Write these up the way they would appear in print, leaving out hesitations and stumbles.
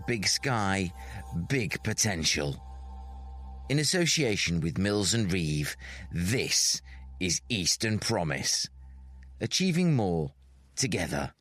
big sky, big potential. In association with Mills and Reeve, this is Eastern Promise. Achieving more together.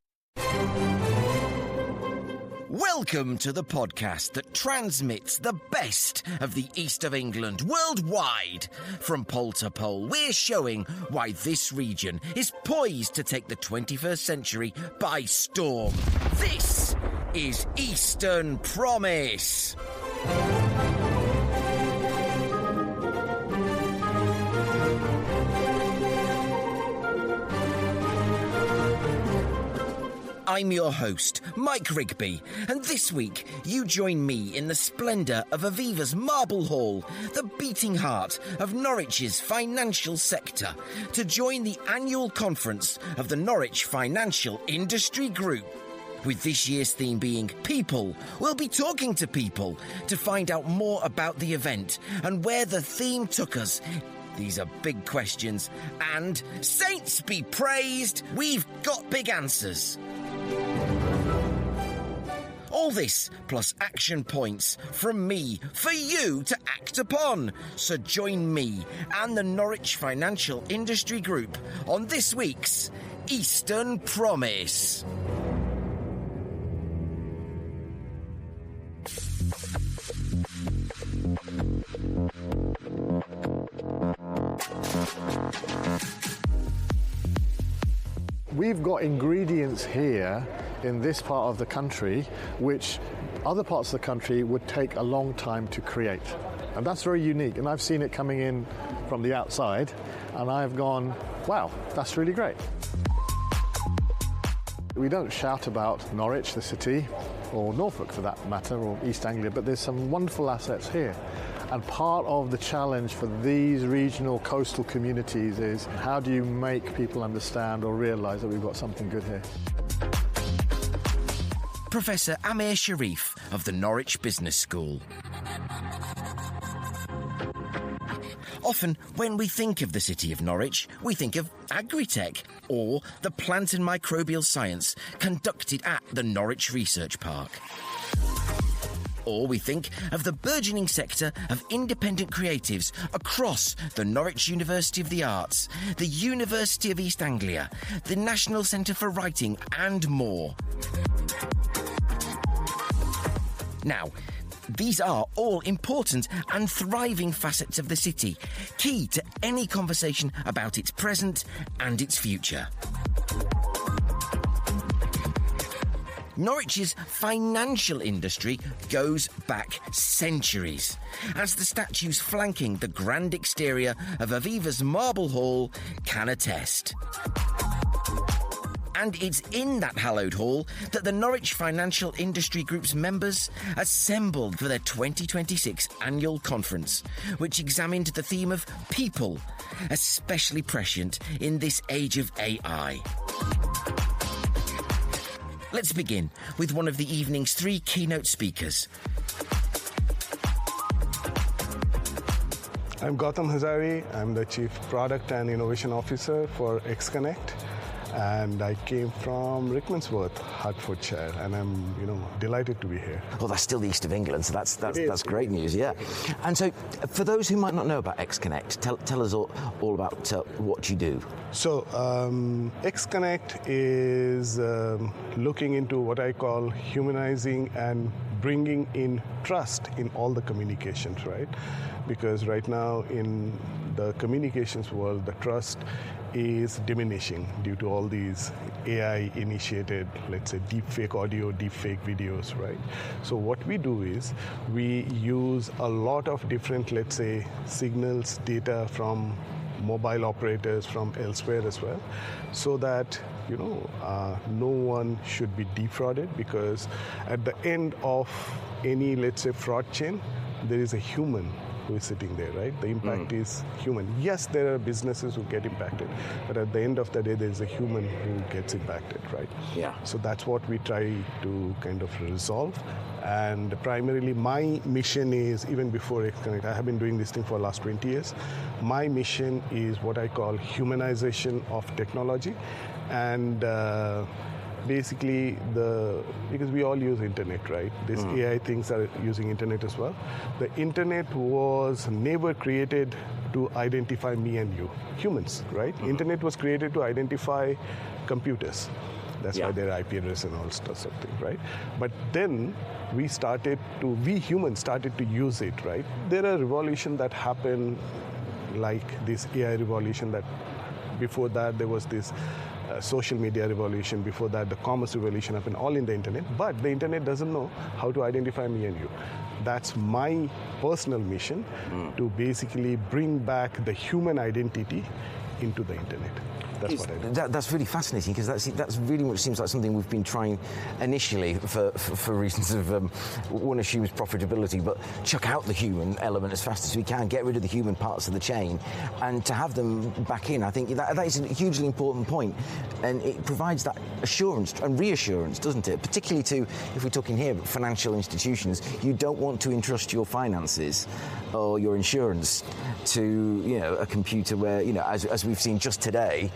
Welcome to the podcast that transmits the best of the East of England worldwide. From pole to pole, we're showing why this region is poised to take the 21st century by storm. This is Eastern Promise. I'm your host, Mike Rigby, and this week you join me in the splendour of Aviva's Marble Hall, the beating heart of Norwich's financial sector, to join the annual conference of the Norwich Financial Industry Group. With this year's theme being People, we'll be talking to people to find out more about the event and where the theme took us. These are big questions, and saints be praised, we've got big answers. All this plus action points from me for you to act upon. So join me and the Norwich Financial Industry Group on this week's Eastern Promise. We've got ingredients here in this part of the country which other parts of the country would take a long time to create. And that's very unique. And I've seen it coming in from the outside and I've gone, wow, that's really great. We don't shout about Norwich, the city, or Norfolk for that matter, or East Anglia, but there's some wonderful assets here. And part of the challenge for these regional coastal communities is how do you make people understand or realise that we've got something good here? Professor Amir Sharif of the Norwich Business School. Often, when we think of the city of Norwich, we think of agri-tech or the plant and microbial science conducted at the Norwich Research Park. Or we think of the burgeoning sector of independent creatives across the Norwich University of the Arts, the University of East Anglia, the National Centre for Writing and more. Now, these are all important and thriving facets of the city, key to any conversation about its present and its future. Norwich's financial industry goes back centuries, as the statues flanking the grand exterior of Aviva's Marble Hall can attest. And it's in that hallowed hall that the Norwich Financial Industry Group's members assembled for their 2026 annual conference, which examined the theme of people, especially prescient in this age of AI. Let's begin with one of the evening's three keynote speakers. I'm Gautam Hazari. I'm the Chief Product and Innovation Officer for XConnect. And I came from Rickmansworth, Hertfordshire, and I'm, delighted to be here. Well, that's still the east of England, so that's great news, yeah. And so, for those who might not know about XConnect, tell us all about what you do. So, XConnect is looking into what I call humanizing and bringing in trust in all the communications, right? Because right now in the communications world, the trust is diminishing due to all these AI-initiated, let's say, deepfake audio, deepfake videos, right? So what we do is we use a lot of different, let's say, signals, data from mobile operators from elsewhere as well, so that no one should be defrauded, because at the end of any, let's say, fraud chain, there is a human who is sitting there, right? The impact is human. Yes, there are businesses who get impacted, but at the end of the day, there is a human who gets impacted, right? Yeah. So that's what we try to kind of resolve. And primarily, my mission is, even before XConnect, I have been doing this thing for the last 20 years. My mission is what I call humanization of technology, and basically because we all use internet, right? These AI things are using internet as well. The internet was never created to identify me and you, humans, right? Internet was created to identify computers. That's why there are IP address and all stuff, right? But then we humans started to use it, right? There are revolutions that happen, like this AI revolution. That before that there was this social media revolution. Before that, the commerce revolution happened, all in the internet. But the internet doesn't know how to identify me and you. That's my personal mission, to basically bring back the human identity into the internet. That's what I do. That's really fascinating, because that's really much seems like something we've been trying initially for reasons of one assumes profitability, but chuck out the human element as fast as we can, get rid of the human parts of the chain, and to have them back in. I think that is a hugely important point, and it provides that assurance and reassurance, doesn't it? Particularly to, if we're talking here, financial institutions, you don't want to entrust your finances or your insurance to a computer where as we've seen just today.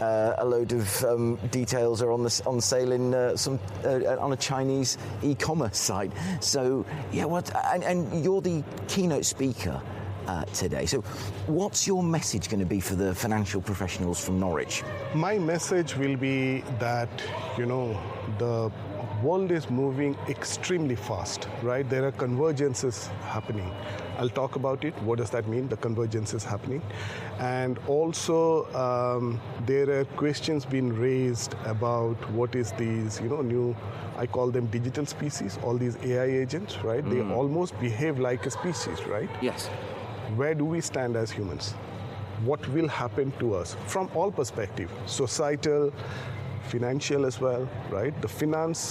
A load of details are on sale in on a Chinese e-commerce site. So and you're the keynote speaker today. So what's your message going to be for the financial professionals from Norwich? My message will be that the world is moving extremely fast, right? There are convergences happening. I'll talk about it. What does that mean? The convergence is happening. And also there are questions being raised about what is these, new, I call them digital species, all these AI agents, right? They almost behave like a species, right? Yes. Where do we stand as humans? What will happen to us from all perspectives? Societal, financial as well, right? The financial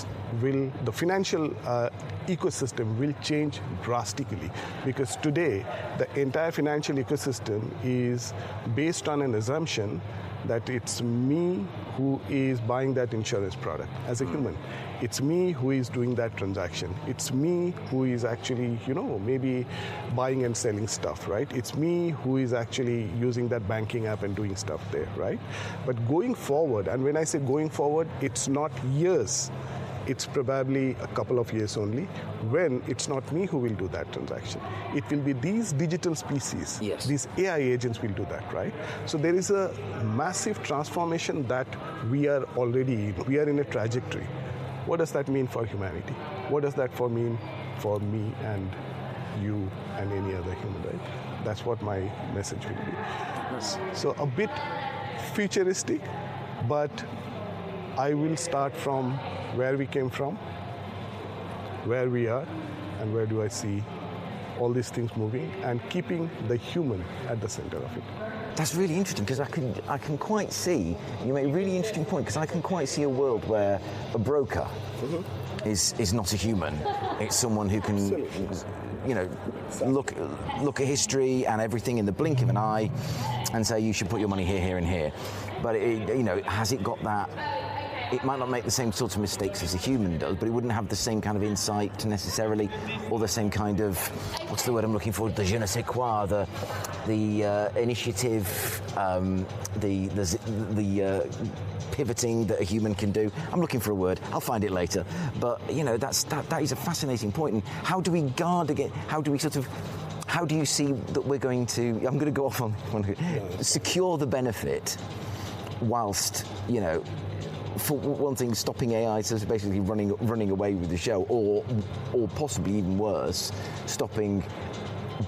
ecosystem will change drastically, because today the entire financial ecosystem is based on an assumption that it's me who is buying that insurance product as a human. It's me who is doing that transaction. It's me who is actually, maybe buying and selling stuff, right? It's me who is actually using that banking app and doing stuff there, right? But going forward, and when I say going forward, it's not years. It's probably a couple of years only, when it's not me who will do that transaction. It will be these digital species, these AI agents will do that, right? So there is a massive transformation that we are already in. We are in a trajectory. What does that mean for humanity? What does that mean for me and you and any other human, right? That's what my message will be. Yes. So a bit futuristic, but I will start from where we came from, where we are, and where do I see all these things moving, and keeping the human at the center of it. That's really interesting, because I can quite see, you make a really interesting point, because I can quite see a world where a broker is not a human. It's someone who can, look at history and everything in the blink of an eye and say you should put your money here, here, and here. But has it got that? It might not make the same sort of mistakes as a human does, but it wouldn't have the same kind of insight necessarily, or the same kind of, what's the word I'm looking for, the je ne sais quoi, the initiative, the pivoting that a human can do. I'm looking for a word. I'll find it later. But that is a fascinating point. And how do we guard against? How do you see that we're going to? I'm going to go off on secure the benefit, whilst for one thing, stopping AI, so basically running away with the show, or possibly even worse, stopping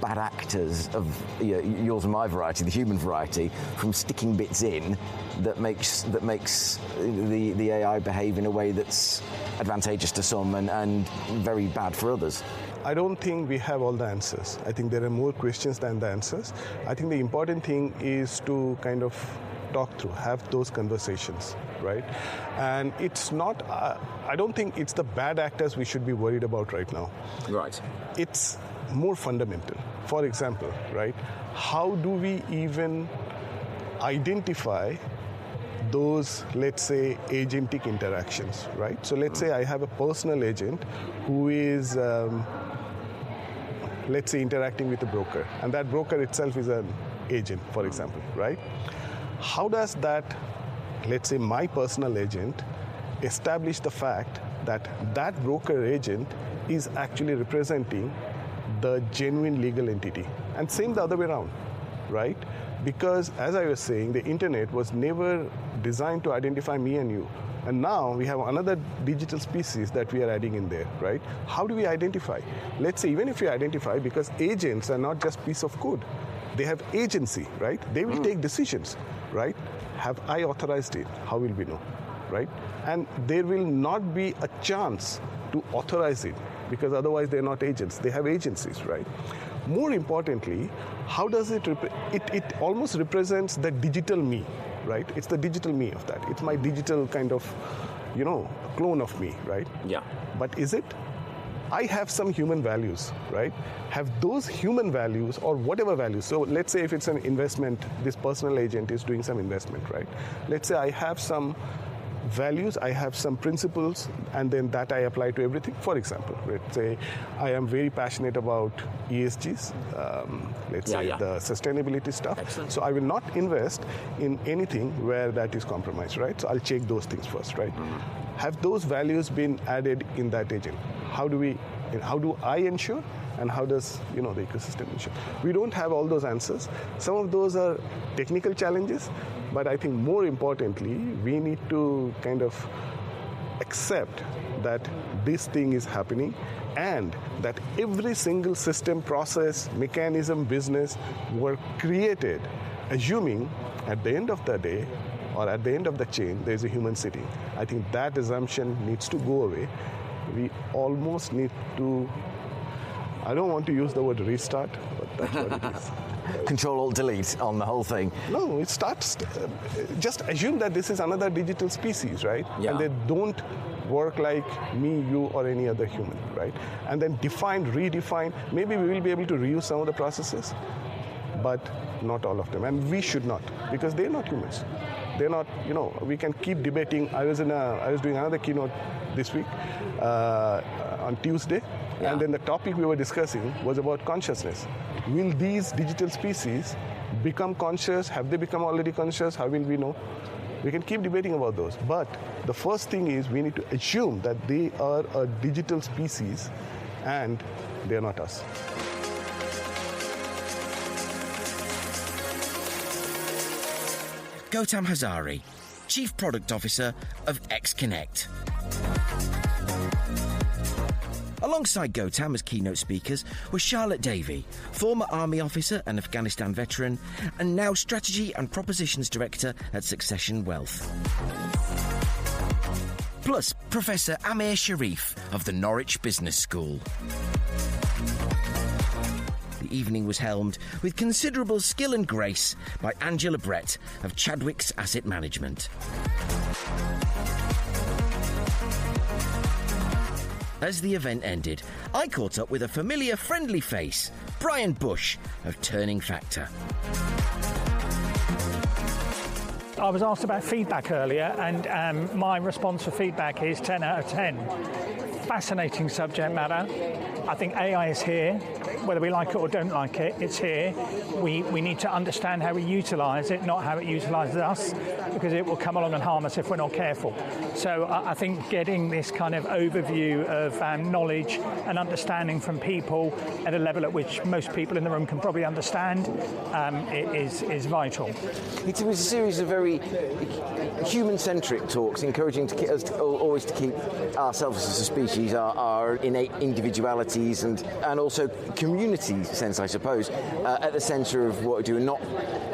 bad actors of yours and my variety, the human variety, from sticking bits in that makes the AI behave in a way that's advantageous to some and very bad for others. I don't think we have all the answers. I think there are more questions than the answers. I think the important thing is to kind of talk through, have those conversations, right? And it's not, I don't think it's the bad actors we should be worried about right now. Right. It's more fundamental. For example, right, how do we even identify those, let's say, agentic interactions, right? So let's say I have a personal agent who is, let's say, interacting with a broker, and that broker itself is an agent, for example, right? How does that, let's say, my personal agent establish the fact that that broker agent is actually representing the genuine legal entity. And same the other way around, right? Because as I was saying, the internet was never designed to identify me and you. And now we have another digital species that we are adding in there, right? How do we identify? Let's say even if we identify, because agents are not just piece of code, they have agency, right? They will take decisions, right? Have I authorized it? How will we know, right? And there will not be a chance to authorize it, because otherwise they're not agents. They have agencies, right? More importantly, how does it almost represents the digital me, right? It's the digital me of that. It's my digital kind of, clone of me, right? Yeah. But is it? I have some human values, right? Have those human values or whatever values. So let's say if it's an investment, this personal agent is doing some investment, right? Let's say I have some values, I have some principles, and then that I apply to everything. For example, let's say I am very passionate about ESGs, let's say the sustainability stuff. Excellent. So I will not invest in anything where that is compromised, right? So I'll check those things first, right? Mm-hmm. Have those values been added in that agent? How do I ensure? And how does the ecosystem ensure? We don't have all those answers. Some of those are technical challenges, but I think more importantly, we need to kind of accept that this thing is happening and that every single system, process, mechanism, business were created assuming at the end of the day or at the end of the chain, there's a human sitting. I think that assumption needs to go away. We almost need to, I don't want to use the word restart, but that's what it is. Control-Alt-Delete on the whole thing. No, it starts, just assume that this is another digital species, right? Yeah. And they don't work like me, you, or any other human, right? And then define, redefine. Maybe we will be able to reuse some of the processes, but not all of them. And we should not, because they're not humans. They're not, we can keep debating. I was doing another keynote this week on Tuesday, and then the topic we were discussing was about consciousness. Will these digital species become conscious? Have they become already conscious? How will we know? We can keep debating about those. But the first thing is we need to assume that they are a digital species and they are not us. Gautam Hazari, Chief Product Officer of XConnect. Alongside Gautam as keynote speakers was Charlotte Davey, former Army officer and Afghanistan veteran, and now Strategy and Propositions Director at Succession Wealth. Plus Professor Amir Sharif of the Norwich Business School. The evening was helmed with considerable skill and grace by Angela Brett of Chadwick's Asset Management. As the event ended, I caught up with a familiar, friendly face, Brian Bush of Turning Factor. I was asked about feedback earlier, and my response for feedback is 10 out of 10. Fascinating subject matter. I think AI is here. Whether we like it or don't like it, it's here. We need to understand how we utilise it, not how it utilises us, because it will come along and harm us if we're not careful. So I think getting this kind of overview of knowledge and understanding from people at a level at which most people in the room can probably understand is vital. It was a series of very human-centric talks, encouraging us always to keep ourselves as a species, our innate individualities and also community sense, I suppose, at the centre of what we do, and not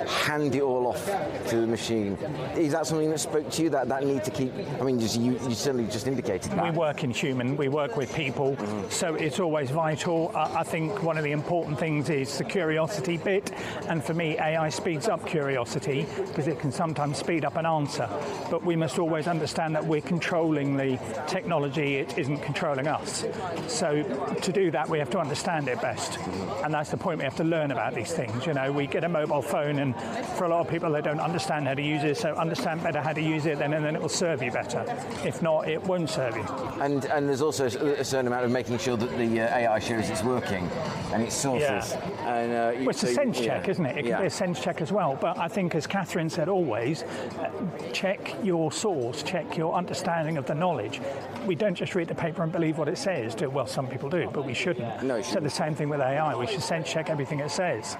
hand it all off to the machine. Is that something that spoke to you, that need to keep, I mean, you certainly just indicated that. We work in human, we work with people, so it's always vital. I think one of the important things is the curiosity bit, and for me AI speeds up curiosity because it can sometimes speed up an answer, but we must always understand that we're controlling the technology, it isn't controlling us. So to do that we have to understand it best, and that's the point. We have to learn about these things. We get a mobile phone, and for a lot of people they don't understand how to use it, so understand better how to use it, and then it will serve you better. If not, it won't serve you. And there's also a certain amount of making sure that the AI shows it's working and its sources. Yeah. And, it's a sense check, isn't it? It can be a sense check as well, but I think, as Catherine said always, is check your source, check your understanding of the knowledge. We don't just read the paper and believe what it says. Well, some people do, but we shouldn't. No, so the same thing with AI. We should sense check everything it says,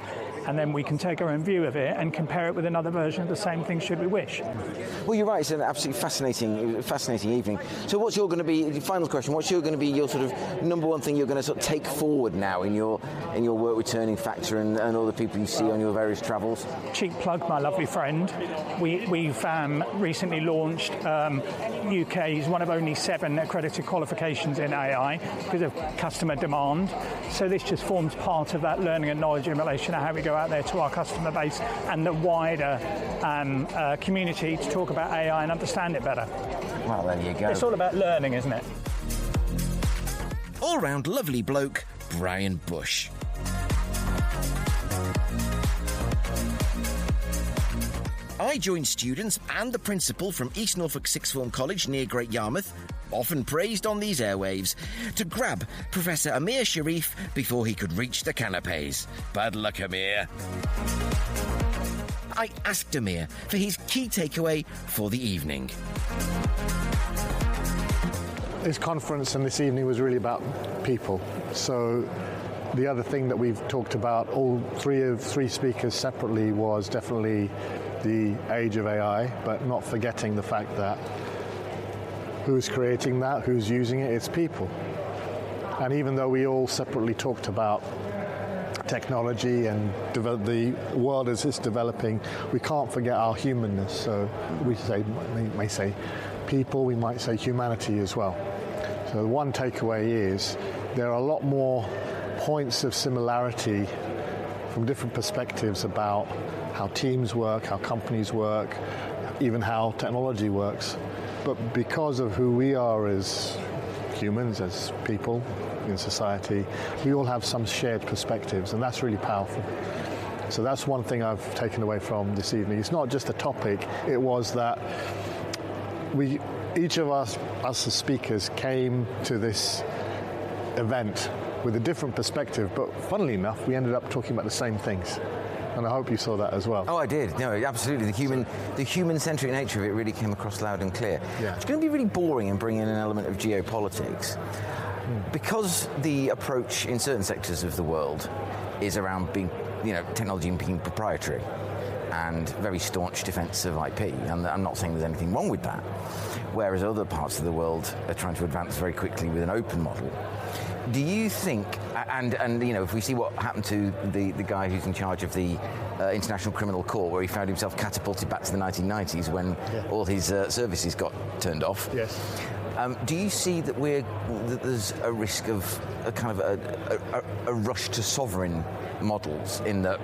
and then we can take our own view of it and compare it with another version of the same thing should we wish. Well, you're right. It's an absolutely fascinating evening. So what's your going to be, the final question, what's going to be your sort of number one thing you're going to sort of take forward now in your work with Turning Factor and all the people you see on your various travels? Cheap plug, my lovely friend. We've recently launched UK's one of only 7 accredited qualifications in AI because of customer demand. So this just forms part of that learning and knowledge in relation to how we go out there to our customer base and the wider community to talk about AI and understand it better. Well, there you go. It's all about learning, isn't it? All-round lovely bloke, Brian Bush. I joined students and the principal from East Norfolk Sixth Form College near Great Yarmouth, often praised on these airwaves, to grab Professor Amir Sharif before he could reach the canapes. Bad luck, Amir. I asked Amir for his key takeaway for the evening. This conference and this evening was really about people. So the other thing that we've talked about, all three speakers separately, was definitely the age of AI, but not forgetting the fact that who's creating that, who's using it, it's people. And even though we all separately talked about technology and the world as it's developing, we can't forget our humanness. So we may say people, we might say humanity as well. So the one takeaway is there are a lot more points of similarity from different perspectives about how teams work, how companies work, even how technology works. But because of who we are as humans, as people in society, we all have some shared perspectives, and that's really powerful. So that's one thing I've taken away from this evening. It's not just a topic, it was that each of us as speakers came to this event with a different perspective, but funnily enough, we ended up talking about the same things. And I hope you saw that as well. Oh, I did. No, absolutely. The human-centric nature of it really came across loud and clear. Yeah. It's going to be really boring and bring in an element of geopolitics. Because the approach in certain sectors of the world is around being, technology being proprietary and very staunch defence of IP, and I'm not saying there's anything wrong with that, whereas other parts of the world are trying to advance very quickly with an open model. Do you think, and if we see what happened to the guy who's in charge of the International Criminal Court, where he found himself catapulted back to the 1990s when all his services got turned off. Yes. Do you see that there's a risk of a kind of a rush to sovereign models in that,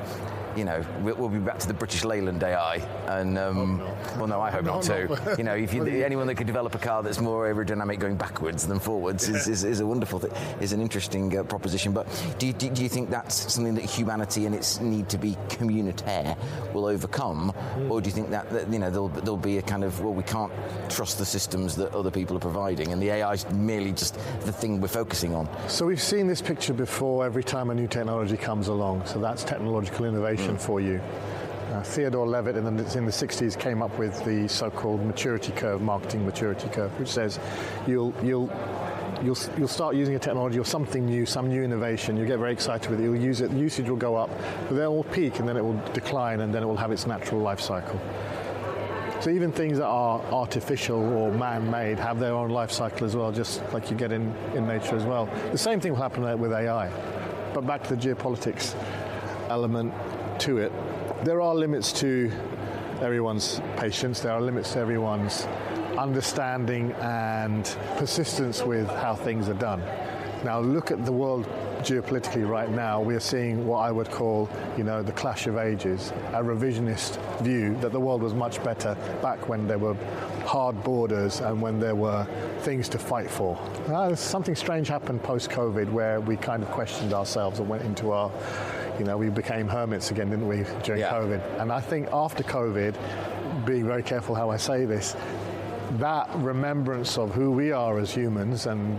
we'll be back to the British Leyland AI, and well, no, I hope not too. Anyone that could develop a car that's more aerodynamic going backwards than forwards is a wonderful thing, is an interesting proposition. But do you think that's something that humanity and its need to be communitaire will overcome, or do you think that there'll be a kind of, well, we can't trust the systems that other people are providing, and the AI is merely just the thing we're focusing on? So we've seen this picture before every time a new technology comes along. So that's technological innovation for you. Theodore Levitt in the 60s came up with the so-called maturity curve, marketing maturity curve, which says you'll start using a technology or something new, some new innovation, you get very excited with it, you'll use it, the usage will go up, but then it will peak and then it will decline and then it will have its natural life cycle. So even things that are artificial or man-made have their own life cycle as well, just like you get in nature as well. The same thing will happen with AI. But back to the geopolitics element to it, there are limits to everyone's patience, there are limits to everyone's understanding and persistence with how things are done. Now look at the world geopolitically right now. We are seeing what I would call, the clash of ages, a revisionist view that the world was much better back when there were hard borders and when there were things to fight for. Something strange happened post-COVID where we kind of questioned ourselves and went into our we became hermits again, didn't we, during COVID? And I think after COVID, being very careful how I say this, that remembrance of who we are as humans and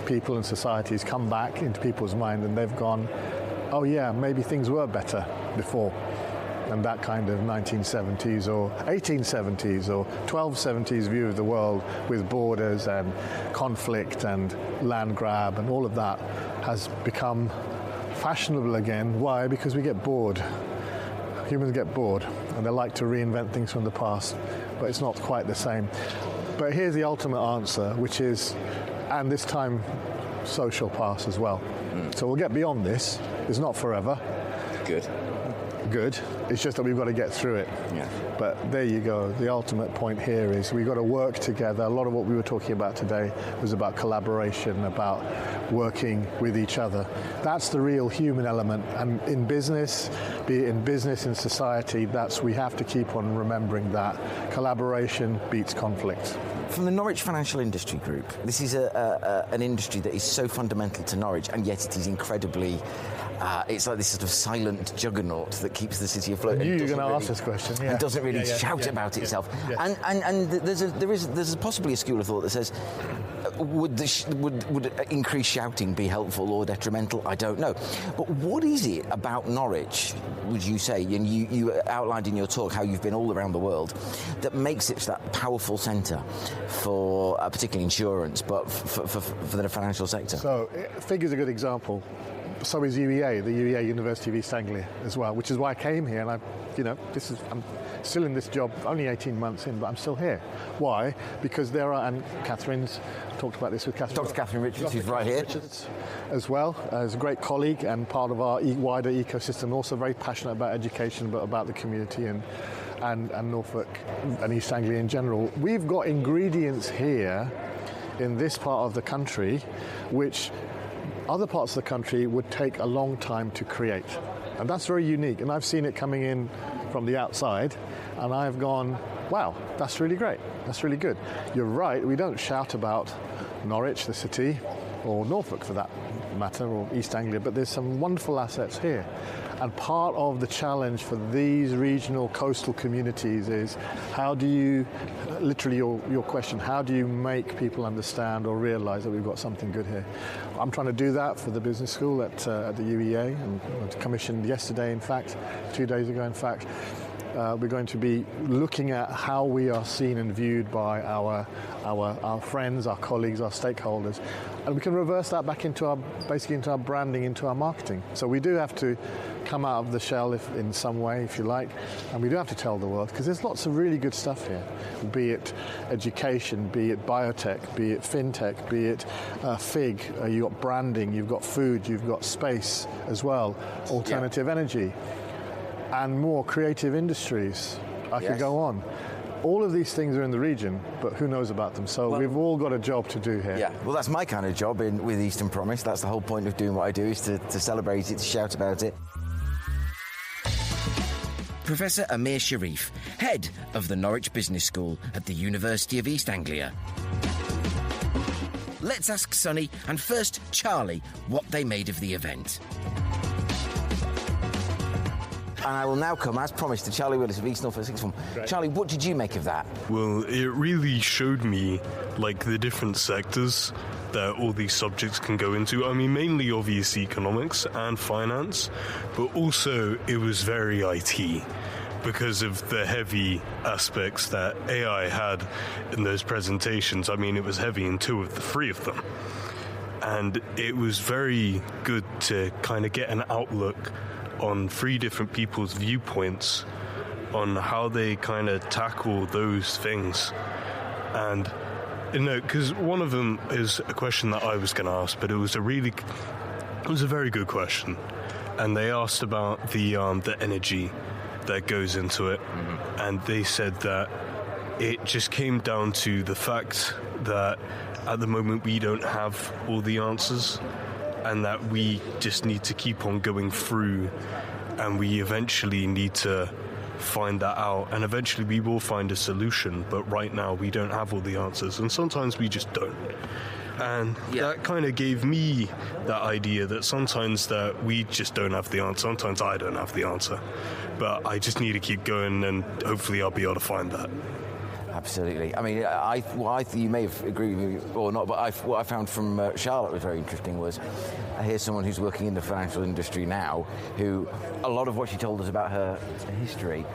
people and societies come back into people's mind, and they've gone, oh yeah, maybe things were better before. and that kind of 1970s or 1870s or 1270s view of the world with borders and conflict and land grab and all of that has become fashionable again. Why? Because we get bored. Humans get bored and they like to reinvent things from the past, but it's not quite the same. But here's the ultimate answer, which is, and this time social pass as well. So we'll get beyond this. It's not forever. Good. It's just that we've got to get through it. Yeah. But there you go. The ultimate point here is we've got to work together. A lot of what we were talking about today was about collaboration, about working with each other. That's the real human element. And in business, be it in business, in society, we have to keep on remembering that. Collaboration beats conflict. From the Norwich Financial Industry Group, this is an industry that is so fundamental to Norwich, and yet it is incredibly... it's like this sort of silent juggernaut that keeps the city afloat. I knew you were going to ask this question. Yeah. And doesn't really shout about itself. Yeah. And there's possibly a school of thought that says, would increased shouting be helpful or detrimental? I don't know. But what is it about Norwich, would you say, and you outlined in your talk how you've been all around the world, that makes it that powerful centre for particularly insurance, but for the financial sector? So, Figure's a good example. So is UEA, the UEA, University of East Anglia, as well, which is why I came here. And I'm still in this job, only 18 months in, but I'm still here. Why? Because and Catherine's talked about this with Catherine. Dr. Catherine Richards, who's right here. As well, as a great colleague and part of our wider ecosystem, also very passionate about education, but about the community and Norfolk and East Anglia in general. We've got ingredients here in this part of the country which other parts of the country would take a long time to create. And that's very unique. And I've seen it coming in from the outside, and I've gone, wow, that's really great. That's really good. You're right, we don't shout about Norwich, the city, or Norfolk for that matter, or East Anglia, but there's some wonderful assets here. And part of the challenge for these regional coastal communities is how do you, literally your question, how do you make people understand or realise that we've got something good here? I'm trying to do that for the business school at the UEA, and I was commissioned yesterday, in fact, 2 days ago, in fact. We're going to be looking at how we are seen and viewed by our friends, our colleagues, our stakeholders, and we can reverse that back into our branding, into our marketing. So we do have to come out of the shell in some way, if you like, and we do have to tell the world, because there's lots of really good stuff here, be it education, be it biotech, be it fintech, be it FIG, you've got branding, you've got food, you've got space as well, alternative energy, and more creative industries. I could go on. All of these things are in the region, but who knows about them? So we've all got a job to do here. Yeah, well, that's my kind of job with Eastern Promise. That's the whole point of doing what I do, is to celebrate it, to shout about it. Professor Amir Sharif, head of the Norwich Business School at the University of East Anglia. Let's ask Sonny and first Charlie what they made of the event. And I will now come, as promised, to Charlie Willis of East Norfolk Sixth Form. Right. Charlie, what did you make of that? Well, it really showed me, the different sectors that all these subjects can go into. I mean, mainly, obviously, economics and finance, but also it was very IT because of the heavy aspects that AI had in those presentations. I mean, it was heavy in 2 of the 3 of them. And it was very good to kind of get an outlook on 3 different people's viewpoints on how they kind of tackle those things. And, because one of them is a question that I was going to ask, but it was a very good question. And they asked about the energy that goes into it. Mm-hmm. And they said that it just came down to the fact that at the moment we don't have all the answers, and that we just need to keep on going through, and we eventually need to find that out, and eventually we will find a solution, but right now we don't have all the answers, and sometimes we just don't. And that kind of gave me that idea that sometimes that we just don't have the answer, sometimes I don't have the answer, but I just need to keep going, and hopefully I'll be able to find that. Absolutely. I mean, you may have agreed with me or not, but what I found from Charlotte was very interesting was here's someone who's working in the financial industry now, who a lot of what she told us about her history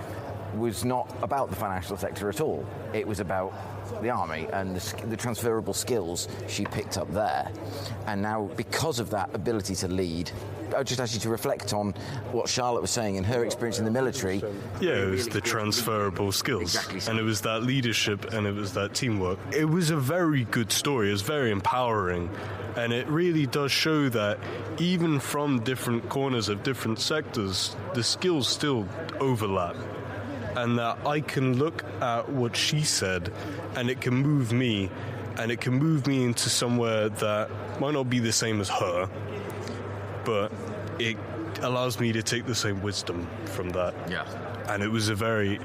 was not about the financial sector at all. It was about the army and the transferable skills she picked up there. And now, because of that ability to lead, I just asked you to reflect on what Charlotte was saying in her experience in the military. Yeah, it was the transferable skills. Exactly. And it was that leadership and it was that teamwork. It was a very good story. It was very empowering. And it really does show that even from different corners of different sectors, the skills still overlap. And that I can look at what she said and it can move me, and it can move me into somewhere that might not be the same as her, but it allows me to take the same wisdom from that. Yeah. And it was a very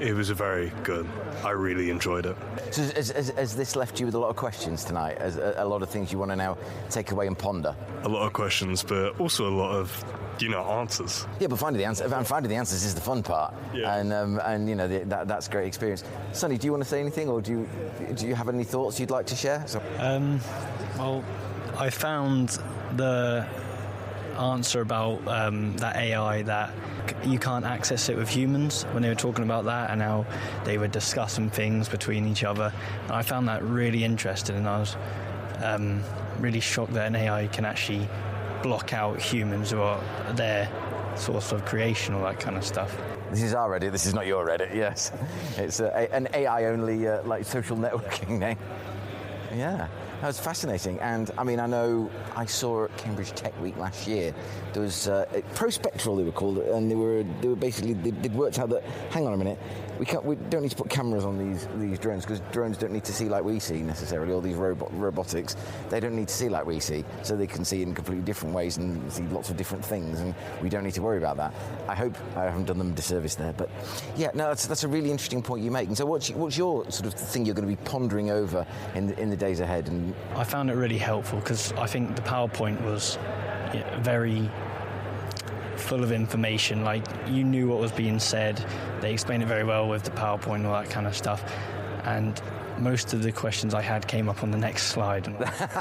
good. I really enjoyed it. So has this left you with a lot of questions tonight? As a lot of things you want to now take away and ponder? A lot of questions, but also a lot of, answers. Yeah, but finding the answers is the fun part. Yeah. And that's great experience. Sonny, do you want to say anything, or do you have any thoughts you'd like to share? Well, I found the answer about that AI that you can't access it with humans when they were talking about that and how they were discussing things between each other. And I found that really interesting, and I was really shocked that an AI can actually block out humans or their source of creation, all that kind of stuff. This is our Reddit, this is not your Reddit, yes. It's an AI-only social networking name. Yeah. That was fascinating, and I mean, I know I saw at Cambridge Tech Week last year, there was Prospectral, they were called, and they were basically, they'd worked out that, hang on a minute, we don't need to put cameras on these drones, because drones don't need to see like we see necessarily, all these robotics, they don't need to see like we see, so they can see in completely different ways and see lots of different things, and we don't need to worry about that. I hope I haven't done them a disservice there, but yeah, no, that's a really interesting point you make. And so what's your sort of thing you're going to be pondering over in the days ahead? And I found it really helpful because I think the PowerPoint was very full of information. Like, you knew what was being said. They explained it very well with the PowerPoint and all that kind of stuff. And most of the questions I had came up on the next slide.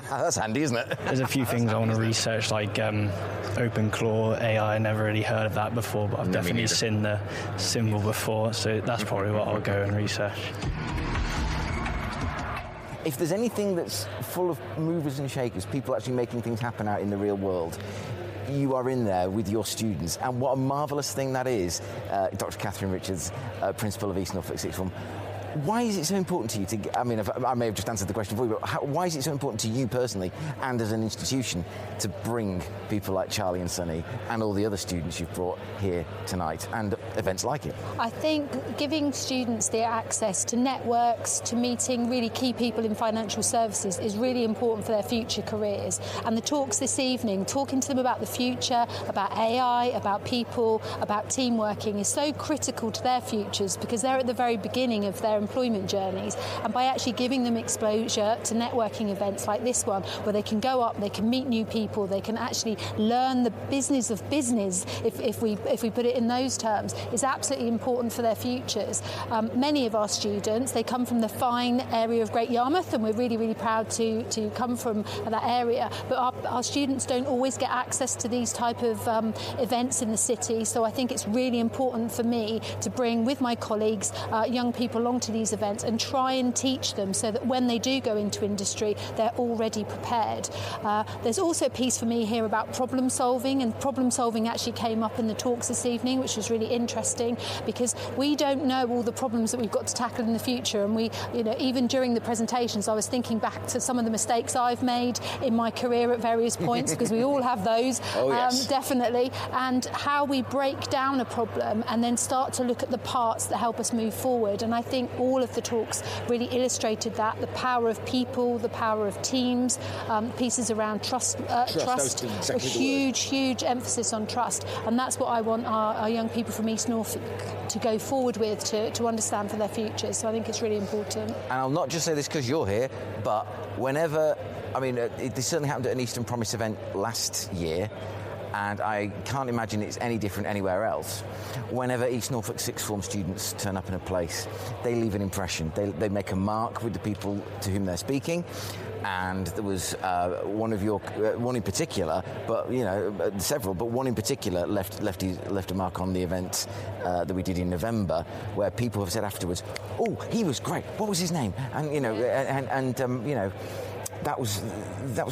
That's handy, isn't it? There's a few things I want to research, like OpenClaw AI. I never really heard of that before, but I've definitely seen the symbol before, so that's probably what I'll go and research. If there's anything that's full of movers and shakers, people actually making things happen out in the real world, you are in there with your students, and what a marvellous thing that is. Dr. Catherine Richards, Principal of East Norfolk Sixth Form. Why is it so important to you to, I mean, I may have just answered the question for you, but why is it so important to you personally and as an institution to bring people like Charlie and Sonny and all the other students you've brought here tonight and events like it? I think giving students the access to networks, to meeting really key people in financial services is really important for their future careers. And the talks this evening, talking to them about the future, about AI, about people, about team working is so critical to their futures because they're at the very beginning of their employment journeys, and by actually giving them exposure to networking events like this one, where they can go up, they can meet new people, they can actually learn the business of business, if we put it in those terms, is absolutely important for their futures. Many of our students, they come from the fine area of Great Yarmouth, and we're really, really proud to come from that area, but our students don't always get access to these type of events in the city, so I think it's really important for me to bring with my colleagues young people along to these events and try and teach them so that when they do go into industry, they're already prepared. There's also a piece for me here about problem solving, and problem solving actually came up in the talks this evening, which was really interesting because we don't know all the problems that we've got to tackle in the future, and we, even during the presentations, I was thinking back to some of the mistakes I've made in my career at various points, because we all have those, definitely, and how we break down a problem and then start to look at the parts that help us move forward. And I think all of the talks really illustrated that, the power of people, the power of teams, pieces around trust, exactly, a huge emphasis on trust, and that's what I want our young people from East Norfolk to go forward with, to understand for their futures. So I think it's really important. And I'll not just say this because you're here, but whenever, this certainly happened at an Eastern Promise event last year, and I can't imagine it's any different anywhere else. Whenever East Norfolk sixth form students turn up in a place, they leave an impression. They make a mark with the people to whom they're speaking. And there was one in particular, but several, but one in particular left a mark on the event that we did in November, where people have said afterwards, "Oh, he was great. What was his name?" And that was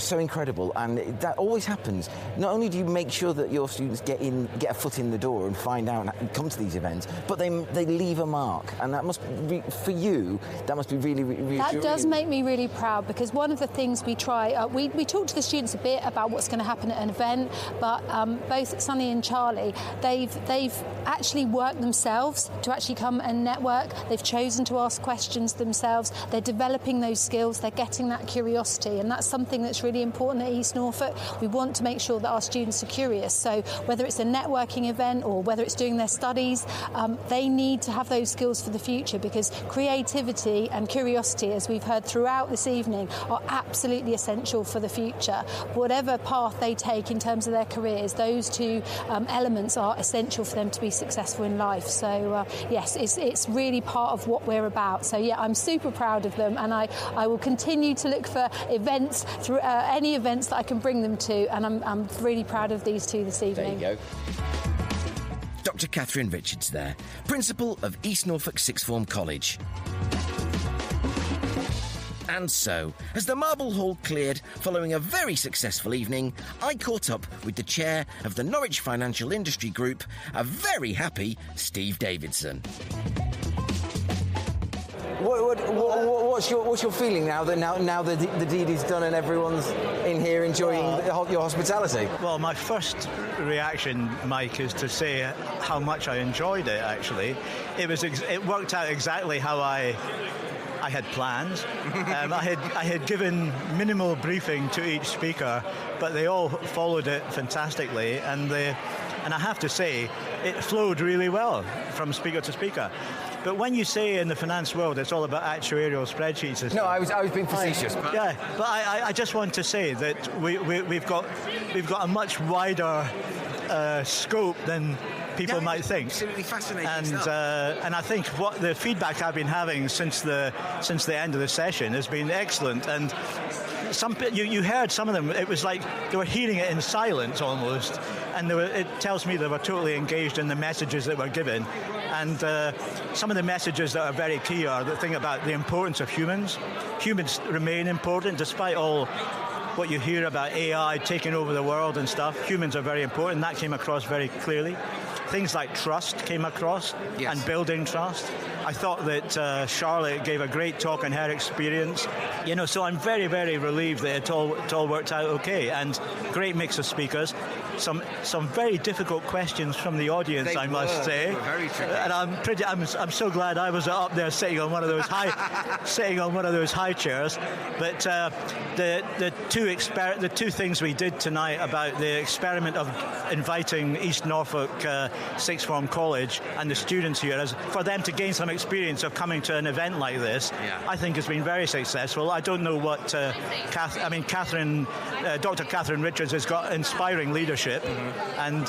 so incredible, and that always happens. Not only do you make sure that your students get a foot in the door and find out and come to these events, but they leave a mark, and that must be, for you, that must be really, really. That does make me really proud, because one of the things we try, we talk to the students a bit about what's going to happen at an event, but both Sonny and Charlie, they've actually worked themselves to actually come and network. They've chosen to ask questions themselves. They're developing those skills. They're getting that curiosity. And that's something that's really important at East Norfolk. We want to make sure that our students are curious. So whether it's a networking event or whether it's doing their studies, they need to have those skills for the future, because creativity and curiosity, as we've heard throughout this evening, are absolutely essential for the future. Whatever path they take in terms of their careers, those two elements are essential for them to be successful in life. So yes, it's really part of what we're about. So yeah, I'm super proud of them, and I will continue to look for events, through any events that I can bring them to, and I'm really proud of these two this evening. There you go. Dr. Catherine Richards there, Principal of East Norfolk Sixth Form College. And so, as the Marble Hall cleared following a very successful evening, I caught up with the chair of the Norwich Financial Industry Group, a very happy Steve Davidson. What's your feeling now that the deed is done and everyone's in here enjoying your hospitality? Well, my first reaction, Mike, is to say how much I enjoyed it. Actually, it worked out exactly how I had planned. I had given minimal briefing to each speaker, but they all followed it fantastically, and I have to say it flowed really well from speaker to speaker. But when you say in the finance world it's all about actuarial spreadsheets and stuff, no, I was being facetious. Yeah, but I just want to say that we've got a much wider scope than people might think. Absolutely fascinating and I think what the feedback I've been having since the end of the session has been excellent. And you heard some of them. It was like they were hearing it in silence almost, and it tells me they were totally engaged in the messages that were given. And some of the messages that are very key are the thing about the importance of humans. Humans remain important despite all what you hear about AI taking over the world and stuff. Humans are very important. That came across very clearly. Things like trust came across, yes, and building trust. I thought that Charlotte gave a great talk on her experience. So I'm very, very relieved that it all worked out okay. And great mix of speakers. Some very difficult questions from the audience, I must say. They were very tricky. And I'm so glad I was up there sitting on one of those high chairs. But the two things we did tonight about the experiment of inviting East Norfolk Sixth Form College and the students here, as for them to gain some experience of coming to an event like this, I think has been very successful. I don't know what Dr. Catherine Richards has got inspiring leadership, and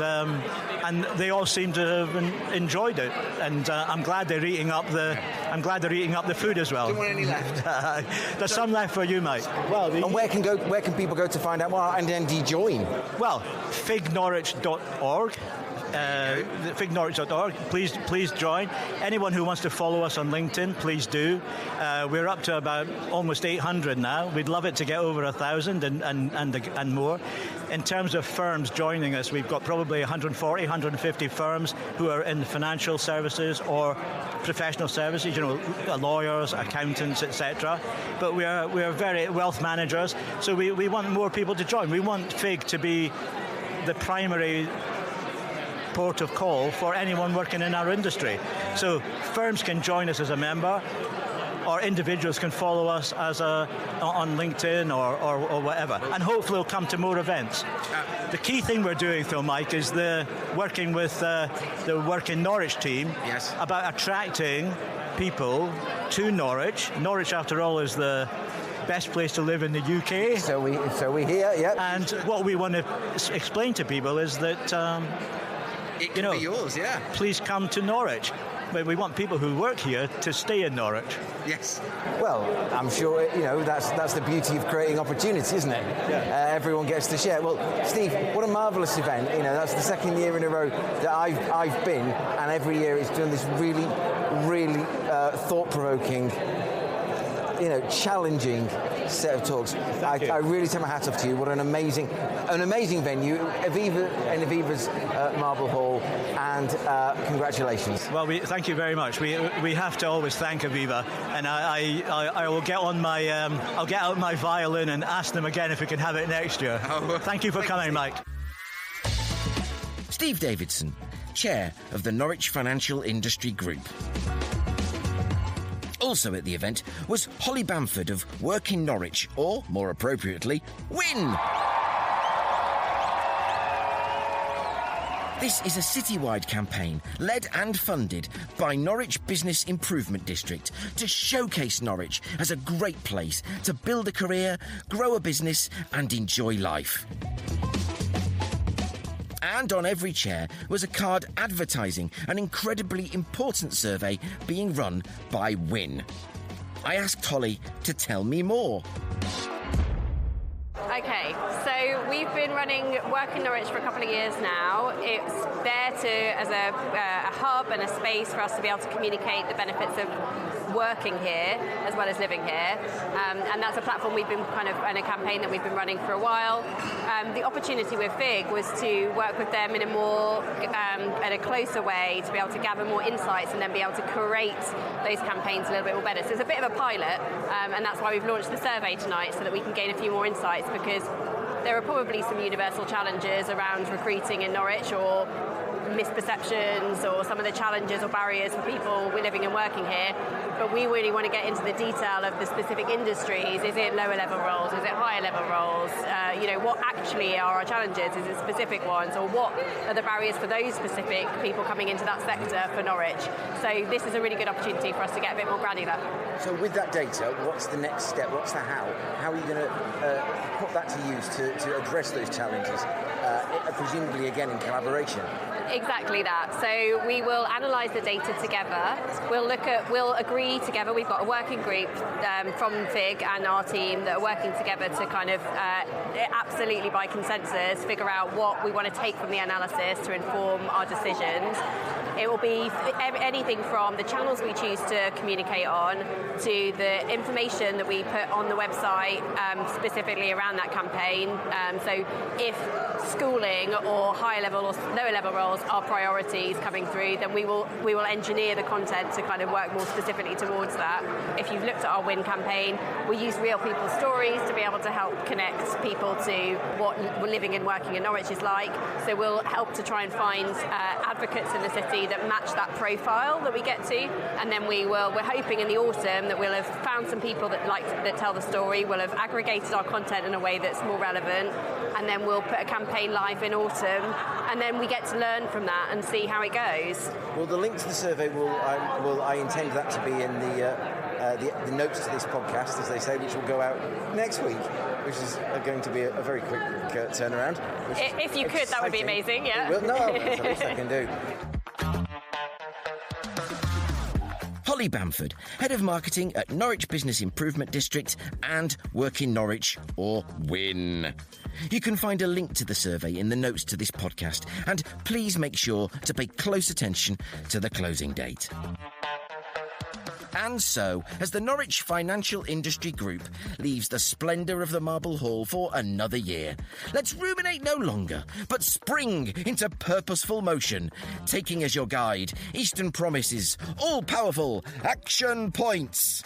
they all seem to have enjoyed it, and I'm glad they're eating up the food as well. Do you want any left? There's some left for you, mate. Well, and where can people go to find out more and then join? Well, fignorwich.org. fignorwich.org. Please join. Anyone who wants to follow us on LinkedIn, please do. We're up to about almost 800 now. We'd love it to get over 1,000 and more. In terms of firms joining us, we've got probably 140, 150 firms who are in financial services or professional services, lawyers, accountants, etc. But we are very wealth managers, so we want more people to join. We want FIG to be the primary port of call for anyone working in our industry. So firms can join us as a member, or individuals can follow us on LinkedIn or whatever, and hopefully we'll come to more events. The key thing we're doing, though, Mike, is working with the Work in Norwich team, yes, about attracting people to Norwich. Norwich, after all, is the best place to live in the UK. So we hear, yeah. And what we want to explain to people is that, It can be yours, yeah. please come to Norwich. But we want people who work here to stay in Norwich. Yes. Well, I'm sure, that's the beauty of creating opportunity, isn't it? Yeah. Everyone gets to share. Well, Steve, what a marvellous event. That's the second year in a row that I've been, and every year it's done this really, really thought-provoking, challenging set of talks. I really take my hat off to you. What an amazing venue, Aviva's Marble Hall, and congratulations. Well, thank you very much. We have to always thank Aviva, and I will get on my I'll get out my violin and ask them again if we can have it next year. Thank you for coming, Mike. Steve Davidson, Chair of the Norwich Financial Industry Group. Also at the event was Holly Bamford of Work in Norwich, or, more appropriately, WIN! This is a citywide campaign led and funded by Norwich Business Improvement District to showcase Norwich as a great place to build a career, grow a business and enjoy life. And on every chair was a card advertising an incredibly important survey being run by WIN. I asked Holly to tell me more. Okay, so we've been running Work in Norwich for a couple of years now. It's there as a hub and a space for us to be able to communicate the benefits of working here as well as living here, and that's a platform we've been kind of in a campaign that we've been running for a while. The opportunity with FIG was to work with them in a more in a closer way to be able to gather more insights and then be able to curate those campaigns a little bit more better. So it's a bit of a pilot, and that's why we've launched the survey tonight, so that we can gain a few more insights, because there are probably some universal challenges around recruiting in Norwich, or misperceptions, or some of the challenges or barriers for people living and working here. But we really want to get into the detail of the specific industries. Is it lower level roles? Is it higher level roles? What actually are our challenges? Is it specific ones? Or what are the barriers for those specific people coming into that sector for Norwich? So this is a really good opportunity for us to get a bit more granular. So with that data, what's the next step? What's the how? How are you going to put that to use to address those challenges? Presumably, again, in collaboration. Exactly that. So we will analyse the data together. We'll agree together. We've got a working group from FIG and our team that are working together to kind of absolutely by consensus figure out what we want to take from the analysis to inform our decisions. It will be anything from the channels we choose to communicate on to the information that we put on the website specifically around that campaign. So if schooling or higher level or lower level roles are priorities coming through, then we will engineer the content to kind of work more specifically towards that. If you've looked at our WIN campaign, we use real people's stories to be able to help connect people to what living and working in Norwich is like. So we'll help to try and find advocates in the city that match that profile that we get to, and then we're hoping in the autumn that we'll have found some people that tell the story. We'll have aggregated our content in a way that's more relevant, and then we'll put a campaign live in autumn, and then we get to learn from that and see how it goes. Well, the link to the survey I intend that to be in the notes to this podcast, as they say, which will go out next week, which is going to be a very quick turnaround. If you could, that would be amazing, yeah. No, that's the least I can do. Holly Bamford, Head of Marketing at Norwich Business Improvement District and Work in Norwich, or WIN. You can find a link to the survey in the notes to this podcast, and please make sure to pay close attention to the closing date. And so, as the Norwich Financial Industry Group leaves the splendour of the Marble Hall for another year, let's ruminate no longer, but spring into purposeful motion, taking as your guide Eastern Promise's all-powerful action points.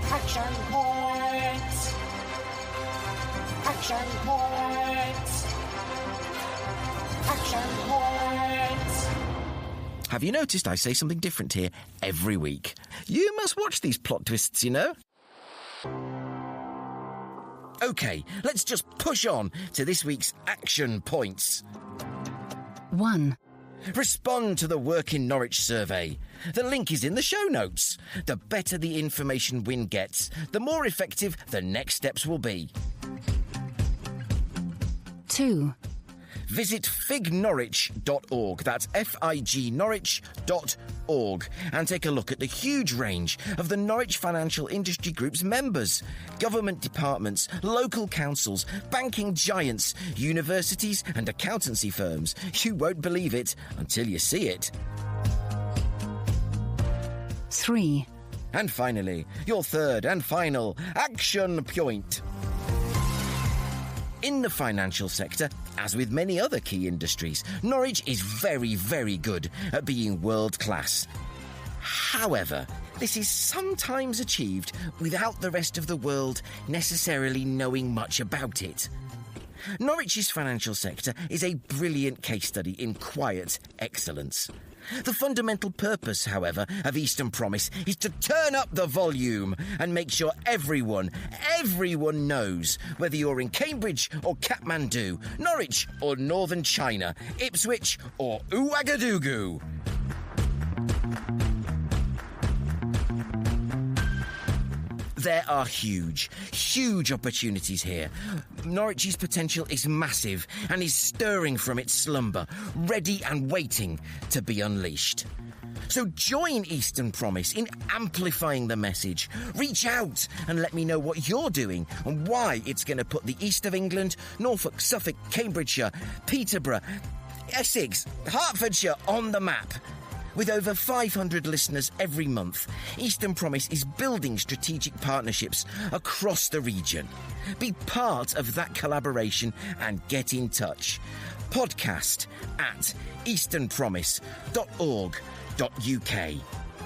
Action points! Action points! Action points! Have you noticed I say something different here every week? You must watch these plot twists, you know. OK, let's just push on to this week's action points. 1. Respond to the Work in Norwich survey. The link is in the show notes. The better the information Win gets, the more effective the next steps will be. 2. Visit fignorwich.org, that's fignorwich.org, and take a look at the huge range of the Norwich Financial Industry Group's members, government departments, local councils, banking giants, universities and accountancy firms. You won't believe it until you see it. 3. And finally, your third and final action point. In the financial sector, as with many other key industries, Norwich is very, very good at being world-class. However, this is sometimes achieved without the rest of the world necessarily knowing much about it. Norwich's financial sector is a brilliant case study in quiet excellence. The fundamental purpose, however, of Eastern Promise is to turn up the volume and make sure everyone knows, whether you're in Cambridge or Kathmandu, Norwich or Northern China, Ipswich or Ouagadougou. There are huge opportunities here. Norwich's potential is massive and is stirring from its slumber, ready and waiting to be unleashed. So join Eastern Promise in amplifying the message. Reach out and let me know what you're doing and why it's going to put the east of England, Norfolk, Suffolk, Cambridgeshire, Peterborough, Essex, Hertfordshire on the map. With over 500 listeners every month, Eastern Promise is building strategic partnerships across the region. Be part of that collaboration and get in touch. Podcast at easternpromise.org.uk.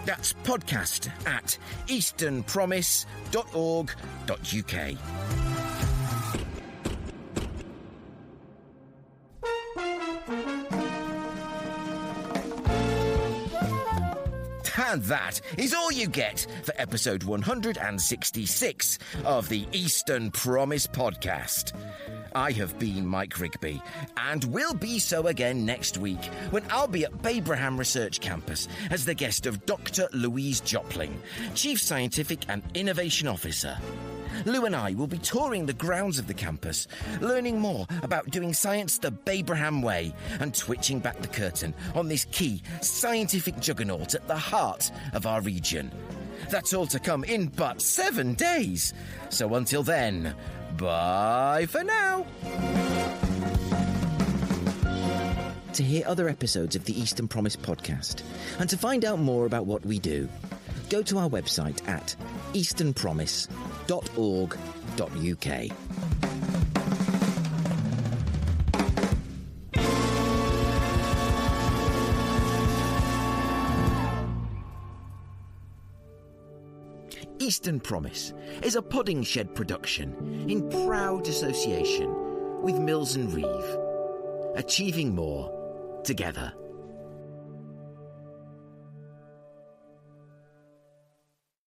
That's podcast at easternpromise.org.uk. And that is all you get for episode 166 of the Eastern Promise podcast. I have been Mike Rigby, and will be so again next week when I'll be at Babraham Research Campus as the guest of Dr. Louise Jopling, Chief Scientific and Innovation Officer. Lou and I will be touring the grounds of the campus, learning more about doing science the Babraham way and twitching back the curtain on this key scientific juggernaut at the heart of our region. That's all to come in but 7 days. So until then, bye for now. To hear other episodes of the Eastern Promise podcast and to find out more about what we do, go to our website at easternpromise.org.uk. Eastern Promise is a Pudding Shed production in proud association with Mills & Reeve. Achieving more together.